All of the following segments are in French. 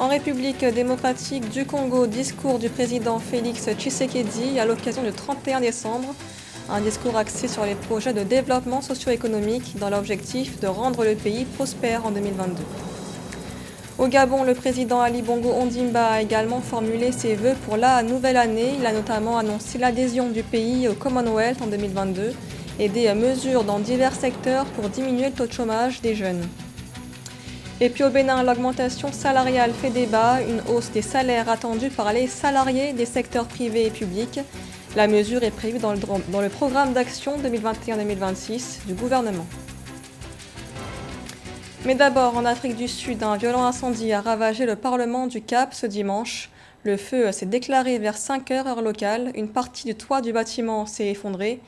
En République démocratique du Congo, discours du président Félix Tshisekedi à l'occasion du 31 décembre. Un discours axé sur les projets de développement socio-économique dans l'objectif de rendre le pays prospère en 2022. Au Gabon, le président Ali Bongo Ondimba a également formulé ses vœux pour la nouvelle année. Il a notamment annoncé l'adhésion du pays au Commonwealth en 2022 et des mesures dans divers secteurs pour diminuer le taux de chômage des jeunes. Et puis au Bénin, l'augmentation salariale fait débat, une hausse des salaires attendue par les salariés des secteurs privés et publics. La mesure est prévue dans le programme d'action 2021-2026 du gouvernement. Mais d'abord, en Afrique du Sud, un violent incendie a ravagé le Parlement du Cap ce dimanche. Le feu s'est déclaré vers 5h heure locale. Une partie du toit du bâtiment s'est effondrée.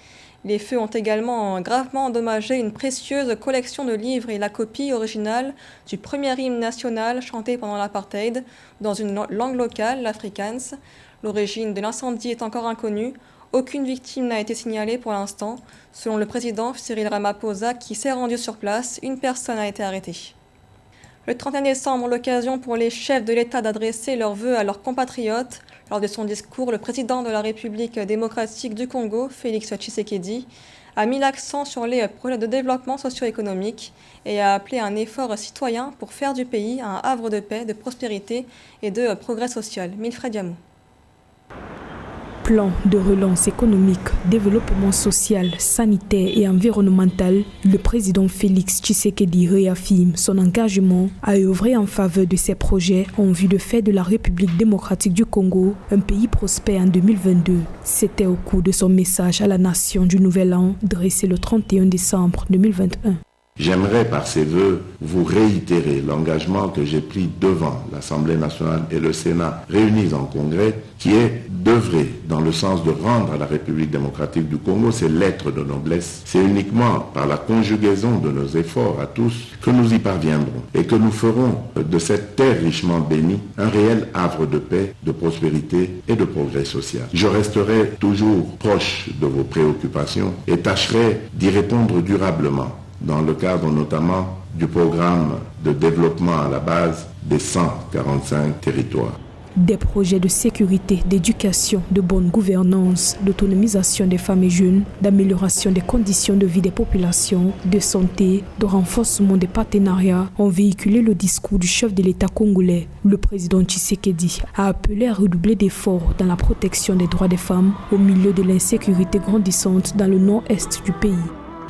Les feux ont également gravement endommagé une précieuse collection de livres et la copie originale du premier hymne national chanté pendant l'apartheid dans une langue locale, l'afrikaans. L'origine de l'incendie est encore inconnue. Aucune victime n'a été signalée pour l'instant. Selon le président Cyril Ramaphosa, qui s'est rendu sur place, une personne a été arrêtée. Le 31 décembre, l'occasion pour les chefs de l'État d'adresser leurs vœux à leurs compatriotes. Lors de son discours, le président de la République démocratique du Congo, Félix Tshisekedi, a mis l'accent sur les projets de développement socio-économique et a appelé à un effort citoyen pour faire du pays un havre de paix, de prospérité et de progrès social. Milfred Diamou. Plan de relance économique, développement social, sanitaire et environnemental, le président Félix Tshisekedi réaffirme son engagement à œuvrer en faveur de ces projets en vue de faire de la République démocratique du Congo un pays prospère en 2022. C'était au cours de son message à la nation du Nouvel An, dressé le 31 décembre 2021. J'aimerais par ces vœux vous réitérer l'engagement que j'ai pris devant l'Assemblée nationale et le Sénat réunis en congrès, qui est d'œuvrer dans le sens de rendre à la République démocratique du Congo ses lettres de noblesse. C'est uniquement par la conjugaison de nos efforts à tous que nous y parviendrons et que nous ferons de cette terre richement bénie un réel havre de paix, de prospérité et de progrès social. Je resterai toujours proche de vos préoccupations et tâcherai d'y répondre durablement, dans le cadre notamment du programme de développement à la base des 145 territoires. Des projets de sécurité, d'éducation, de bonne gouvernance, d'autonomisation des femmes et jeunes, d'amélioration des conditions de vie des populations, de santé, de renforcement des partenariats ont véhiculé le discours du chef de l'État congolais. Le président Tshisekedi a appelé à redoubler d'efforts dans la protection des droits des femmes au milieu de l'insécurité grandissante dans le nord-est du pays.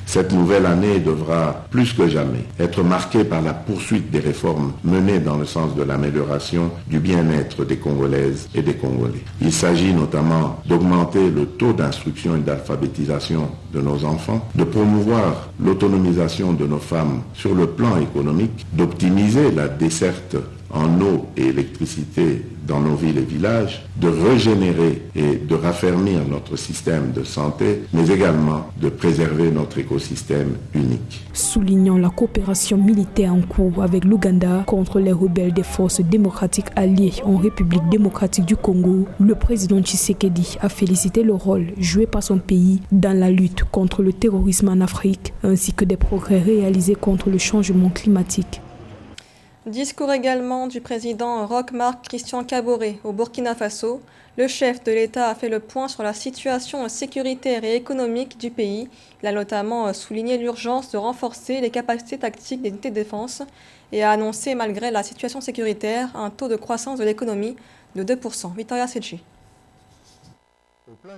Cette nouvelle année devra, plus que jamais, être marquée par la poursuite des réformes menées dans le sens de l'amélioration du bien-être des Congolaises et des Congolais. Il s'agit notamment d'augmenter le taux d'instruction et d'alphabétisation de nos enfants, de promouvoir l'autonomisation de nos femmes sur le plan économique, d'optimiser la desserte en eau et électricité dans nos villes et villages, de régénérer et de raffermir notre système de santé, mais également de préserver notre écosystème unique. Soulignant la coopération militaire en cours avec l'Ouganda contre les rebelles des forces démocratiques alliées en République démocratique du Congo, le président Tshisekedi a félicité le rôle joué par son pays dans la lutte contre le terrorisme en Afrique, ainsi que des progrès réalisés contre le changement climatique. Discours également du président Roch-Marc Christian Kaboré au Burkina Faso. Le chef de l'État a fait le point sur la situation sécuritaire et économique du pays. Il a notamment souligné l'urgence de renforcer les capacités tactiques des unités de défense et a annoncé, malgré la situation sécuritaire, un taux de croissance de l'économie de 2%. Victoria Sedji.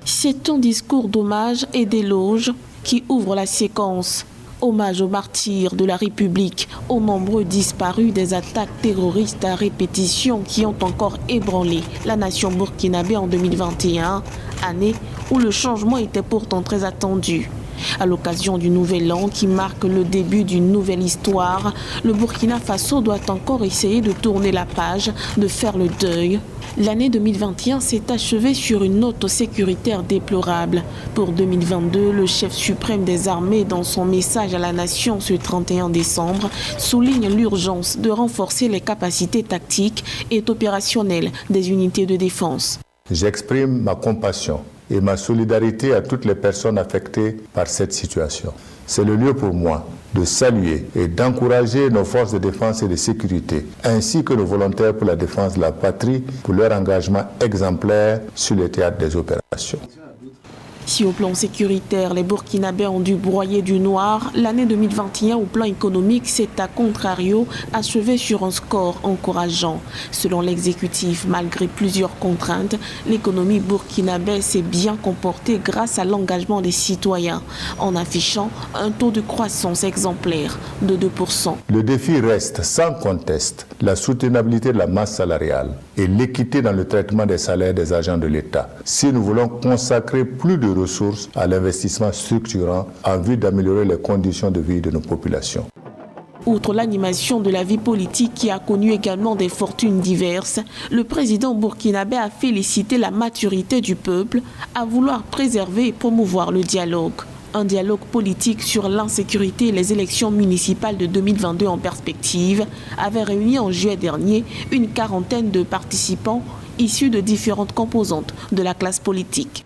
C'est un discours d'hommage et d'éloge qui ouvre la séquence. Hommage aux martyrs de la République, aux nombreux disparus des attaques terroristes à répétition qui ont encore ébranlé la nation burkinabé en 2021, année où le changement était pourtant très attendu. À l'occasion du Nouvel An qui marque le début d'une nouvelle histoire, le Burkina Faso doit encore essayer de tourner la page, de faire le deuil. L'année 2021 s'est achevée sur une note sécuritaire déplorable. Pour 2022, le chef suprême des armées, dans son message à la nation ce 31 décembre, souligne l'urgence de renforcer les capacités tactiques et opérationnelles des unités de défense. J'exprime ma compassion et ma solidarité à toutes les personnes affectées par cette situation. C'est le lieu pour moi de saluer et d'encourager nos forces de défense et de sécurité, ainsi que nos volontaires pour la défense de la patrie, pour leur engagement exemplaire sur le théâtre des opérations. Si au plan sécuritaire, les Burkinabés ont dû broyer du noir, l'année 2021 au plan économique s'est à contrario achevé sur un score encourageant. Selon l'exécutif, malgré plusieurs contraintes, l'économie burkinabé s'est bien comportée grâce à l'engagement des citoyens, en affichant un taux de croissance exemplaire de 2%. Le défi reste sans conteste la soutenabilité de la masse salariale et l'équité dans le traitement des salaires des agents de l'État. Si nous voulons consacrer plus de ressources à l'investissement structurant en vue d'améliorer les conditions de vie de nos populations. Outre l'animation de la vie politique qui a connu également des fortunes diverses, le président burkinabé a félicité la maturité du peuple à vouloir préserver et promouvoir le dialogue. Un dialogue politique sur l'insécurité et les élections municipales de 2022 en perspective avait réuni en juillet dernier une quarantaine de participants issus de différentes composantes de la classe politique.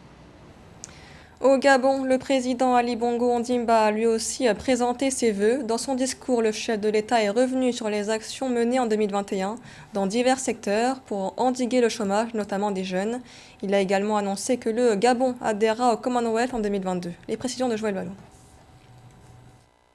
Au Gabon, le président Ali Bongo Ondimba a lui aussi présenté ses vœux. Dans son discours, le chef de l'État est revenu sur les actions menées en 2021 dans divers secteurs pour endiguer le chômage, notamment des jeunes. Il a également annoncé que le Gabon adhérera au Commonwealth en 2022. Les précisions de Joël Ballon.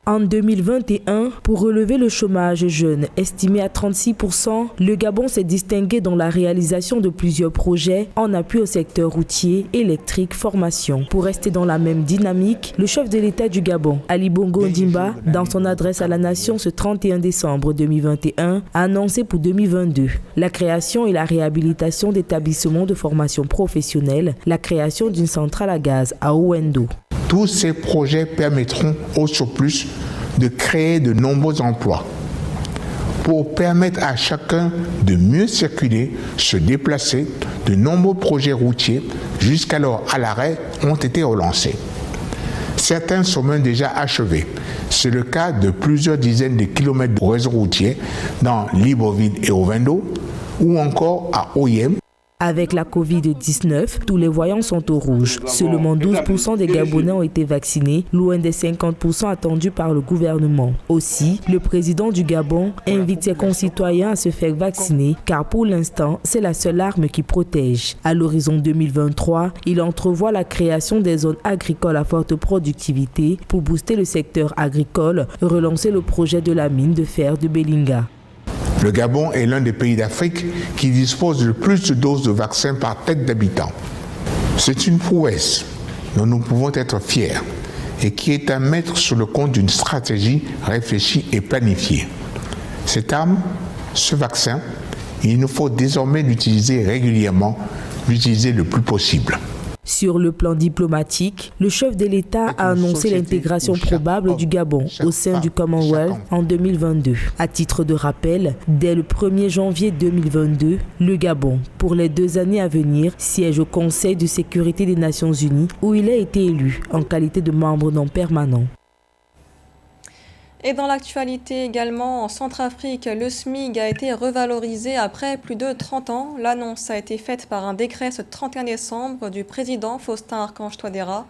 En 2021, pour relever le chômage jeune estimé à 36%, le Gabon s'est distingué dans la réalisation de plusieurs projets en appui au secteur routier, électrique, formation. Pour rester dans la même dynamique, le chef de l'État du Gabon, Ali Bongo Ondimba, dans son adresse à la nation ce 31 décembre 2021, a annoncé pour 2022 la création et la réhabilitation d'établissements de formation professionnelle, la création d'une centrale à gaz à Ouendo. Tous ces projets permettront au surplus de créer de nombreux emplois pour permettre à chacun de mieux circuler, se déplacer. De nombreux projets routiers, jusqu'alors à l'arrêt, ont été relancés. Certains sont même déjà achevés. C'est le cas de plusieurs dizaines de kilomètres de réseau routier dans Libreville et Ouendo, ou encore à Oyem. Avec la Covid-19, tous les voyants sont au rouge. Seulement 12% des Gabonais ont été vaccinés, loin des 50% attendus par le gouvernement. Aussi, le président du Gabon invite ses concitoyens à se faire vacciner, car pour l'instant, c'est la seule arme qui protège. À l'horizon 2023, il entrevoit la création des zones agricoles à forte productivité pour booster le secteur agricole, relancer le projet de la mine de fer de Belinga. Le Gabon est l'un des pays d'Afrique qui dispose de plus de doses de vaccins par tête d'habitant. C'est une prouesse dont nous pouvons être fiers et qui est à mettre sur le compte d'une stratégie réfléchie et planifiée. Cette arme, ce vaccin, il nous faut désormais l'utiliser régulièrement, l'utiliser le plus possible. Sur le plan diplomatique, le chef de l'État a annoncé l'intégration probable du Gabon au sein du Commonwealth en 2022. À titre de rappel, dès le 1er janvier 2022, le Gabon, pour les 2 années à venir, siège au Conseil de sécurité des Nations Unies où il a été élu en qualité de membre non permanent. Et dans l'actualité également, en Centrafrique, le SMIC a été revalorisé après plus de 30 ans. L'annonce a été faite par un décret ce 31 décembre du président Faustin Archange Touadéra.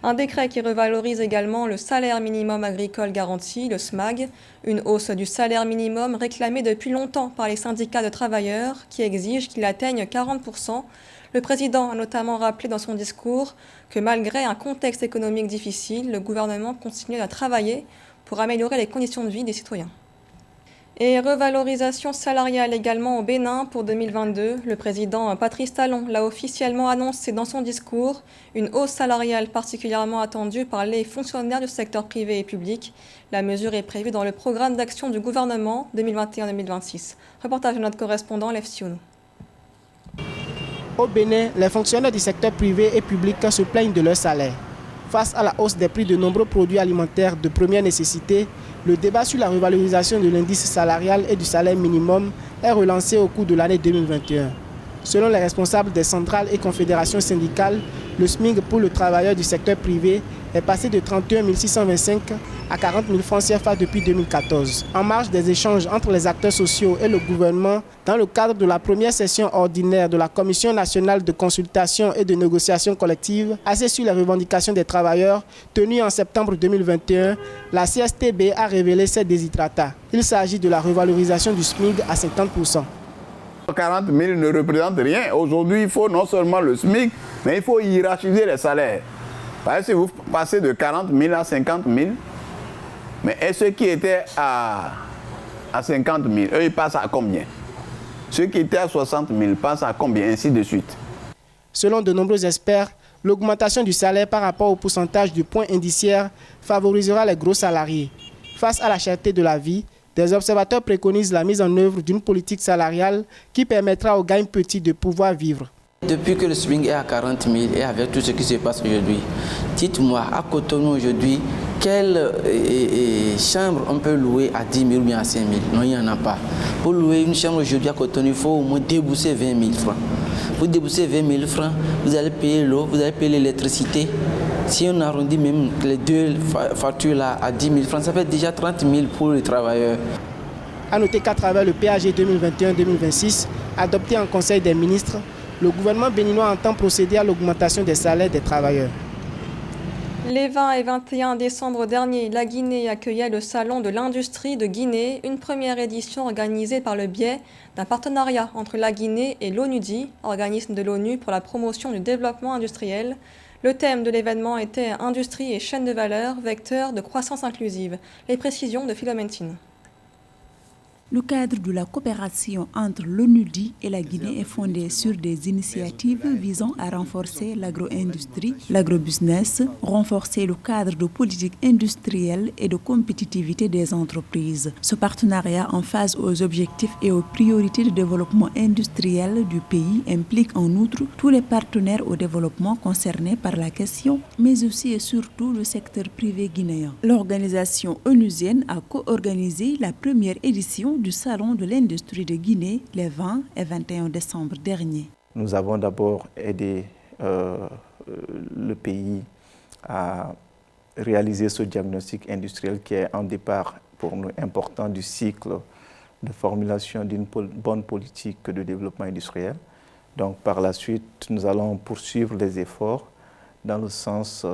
Un décret qui revalorise également le salaire minimum agricole garanti, le SMAG, une hausse du salaire minimum réclamée depuis longtemps par les syndicats de travailleurs qui exigent qu'il atteigne 40%. Le président a notamment rappelé dans son discours que malgré un contexte économique difficile, le gouvernement continue à travailler pour améliorer les conditions de vie des citoyens. Et revalorisation salariale également au Bénin pour 2022. Le président Patrice Talon l'a officiellement annoncé dans son discours, une hausse salariale particulièrement attendue par les fonctionnaires du secteur privé et public. La mesure est prévue dans le programme d'action du gouvernement 2021-2026. Reportage de notre correspondant Lev Sionou. Au Bénin, les fonctionnaires du secteur privé et public se plaignent de leur salaire. Face à la hausse des prix de nombreux produits alimentaires de première nécessité, le débat sur la revalorisation de l'indice salarial et du salaire minimum est relancé au cours de l'année 2021. Selon les responsables des centrales et confédérations syndicales, le SMIC pour le travailleur du secteur privé est passé de 31 625 à 40 000 francs CFA depuis 2014. En marge des échanges entre les acteurs sociaux et le gouvernement, dans le cadre de la première session ordinaire de la Commission nationale de consultation et de négociation collective, assise sur les revendications des travailleurs, tenue en septembre 2021, la CSTB a révélé ses desiderata. Il s'agit de la revalorisation du SMIC à 50%. 40 000 ne représente rien. Aujourd'hui, il faut non seulement le SMIC, mais il faut hiérarchiser les salaires. Parce que si vous passez de 40 000 à 50 000, mais ceux qui étaient à 50 000, eux, ils passent à combien? Ceux qui étaient à 60 000 passent à combien? Ainsi de suite. Selon de nombreux experts, l'augmentation du salaire par rapport au pourcentage du point indiciaire favorisera les gros salariés. Face à la cherté de la vie, des observateurs préconisent la mise en œuvre d'une politique salariale qui permettra aux gains petits de pouvoir vivre. Depuis que le SMIC est à 40 000 et avec tout ce qui se passe aujourd'hui, dites-moi, à Cotonou aujourd'hui, quelle chambre on peut louer à 10 000 ou bien à 5 000? Non, il n'y en a pas. Pour louer une chambre aujourd'hui à Cotonou, il faut au moins débourser 20 000 francs. Pour débourser 20 000 francs, vous allez payer l'eau, vous allez payer l'électricité. Si on arrondit même les deux factures là à 10 000 francs, ça fait déjà 30 000 pour les travailleurs. A noter qu'à travers le PAG 2021-2026, adopté en Conseil des ministres, le gouvernement béninois entend procéder à l'augmentation des salaires des travailleurs. Les 20 et 21 décembre dernier, la Guinée accueillait le Salon de l'Industrie de Guinée, une première édition organisée par le biais d'un partenariat entre la Guinée et l'ONUDI, organisme de l'ONU pour la promotion du développement industriel. Le thème de l'événement était « Industrie et chaîne de valeur, vecteur de croissance inclusive ». Les précisions de Philomentine. Le cadre de la coopération entre l'ONUDI et la Guinée est fondé sur des initiatives visant à renforcer l'agro-industrie, l'agro-business, renforcer le cadre de politique industrielle et de compétitivité des entreprises. Ce partenariat en phase aux objectifs et aux priorités de développement industriel du pays implique en outre tous les partenaires au développement concernés par la question, mais aussi et surtout le secteur privé guinéen. L'organisation onusienne a co-organisé la première édition du Salon de l'Industrie de Guinée les 20 et 21 décembre dernier. Nous avons d'abord aidé le pays à réaliser ce diagnostic industriel qui est un départ pour nous important du cycle de formulation d'une bonne politique de développement industriel. Donc par la suite, nous allons poursuivre les efforts dans le sens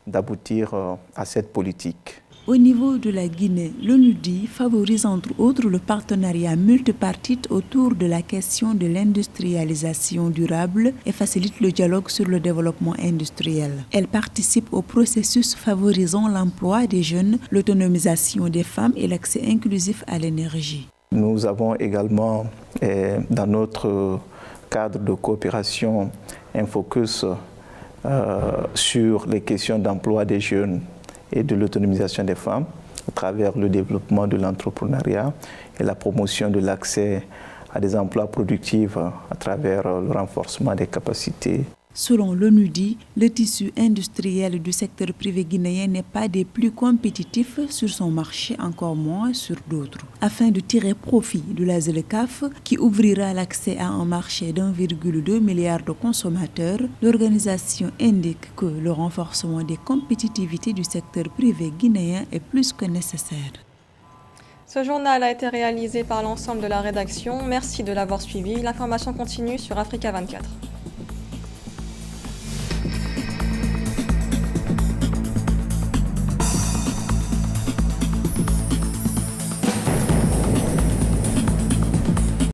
d'aboutir à cette politique. Au niveau de la Guinée, l'ONUDI favorise entre autres le partenariat multipartite autour de la question de l'industrialisation durable et facilite le dialogue sur le développement industriel. Elle participe au processus favorisant l'emploi des jeunes, l'autonomisation des femmes et l'accès inclusif à l'énergie. Nous avons également, dans notre cadre de coopération, un focus sur les questions d'emploi des jeunes et de l'autonomisation des femmes à travers le développement de l'entrepreneuriat et la promotion de l'accès à des emplois productifs à travers le renforcement des capacités. Selon l'ONUDI, le tissu industriel du secteur privé guinéen n'est pas des plus compétitifs sur son marché, encore moins sur d'autres. Afin de tirer profit de la ZLECAf, qui ouvrira l'accès à un marché d'1,2 milliard de consommateurs, l'organisation indique que le renforcement des compétitivités du secteur privé guinéen est plus que nécessaire. Ce journal a été réalisé par l'ensemble de la rédaction. Merci de l'avoir suivi. L'information continue sur Africa 24.